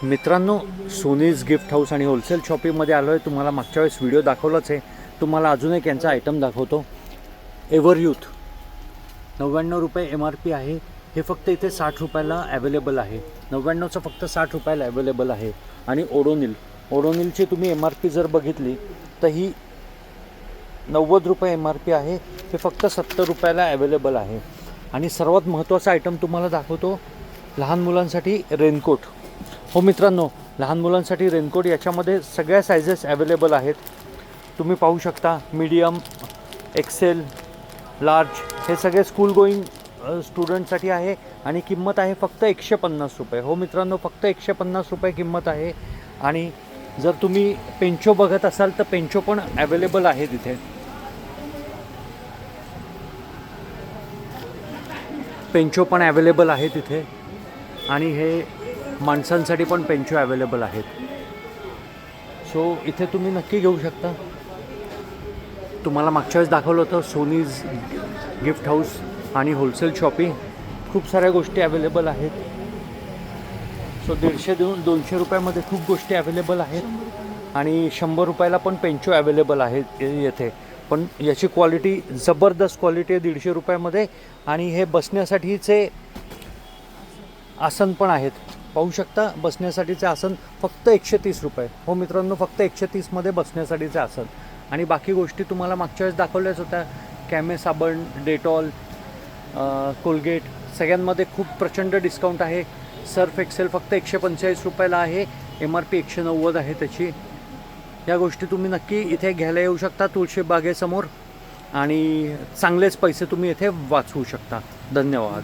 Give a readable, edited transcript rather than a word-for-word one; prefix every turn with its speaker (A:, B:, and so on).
A: मित्रांनो, सोनीज gift house आणि wholesale शॉपिंगमध्ये आलो आहे. तुम्हाला मागच्या वेळेस व्हिडिओ दाखवलाच आहे. तुम्हाला अजून एक यांचा आयटम दाखवतो. एव्हर यूथ 99 रुपये MRP आहे. हे फक्त इथे 60 रुपयाला अवेलेबल आहे. 99चं फक्त 60 रुपयाला अवेलेबल आहे. आणि ओडोनिलची तुम्ही MRP जर बघितली तर ही 90 रुपये MRP आहे. हे फक्त 70 रुपयाला अवेलेबल आहे. आणि सर्वात महत्त्वाचा आयटम तुम्हाला दाखवतो, लहान मुलांसाठी रेनकोट. हो मित्रांनो, लहान मुलांसाठी रेनकोट याच्यामध्ये सगळ्या सायझेस अवेलेबल आहेत. तुम्ही पाहू शकता, मीडियम, एक्सेल, लार्ज हे सगळे स्कूल गोईंग स्टुडंटसाठी आहे. आणि किंमत आहे फक्त 150 रुपये. हो मित्रांनो, फक्त 150 रुपये किंमत आहे. आणि जर तुम्ही पेंचो बघत असाल तर पेंचो पण अवेलेबल आहे तिथे. पेंचो पण अवेलेबल आहे तिथे. आणि हे माणसांसाठी पण पेंचो अवेलेबल आहेत. सो इथे तुम्ही नक्की घेऊ शकता. तुम्हाला मागच्या वेळेस दाखवलं होतं सोनीज गिफ्ट हाऊस आणि होलसेल शॉपिंग. खूप साऱ्या गोष्टी अवेलेबल आहेत. सो 150-200 रुपयामध्ये खूप गोष्टी अवेलेबल आहेत. आणि 100 रुपयाला पण पेंचो अवेलेबल आहेत येथे. पण याची क्वालिटी जबरदस्त क्वालिटी आहे 150 रुपयामध्ये. आणि हे बसण्यासाठीचे आसन पण आहेत. पाहू शकता, बसण्यासाठीचे आसन फक्त 130 रुपये. हो मित्रांनो, फक्त 130मध्ये बसण्यासाठीचे आसन. आणि बाकी गोष्टी तुम्हाला मागच्या वेळेस दाखवल्याच होत्या. कॅमे साबण, डेटॉल, कोलगेट सगळ्यांमध्ये खूप प्रचंड डिस्काउंट आहे. सर्फ एक्सेल फक्त 145 रुपयाला आहे. MRP 190 आहे त्याची. या गोष्टी तुम्ही नक्की इथे घ्यायला येऊ शकता तुळशी बागेसमोर. आणि चांगलेच पैसे तुम्ही इथे वाचवू शकता. धन्यवाद.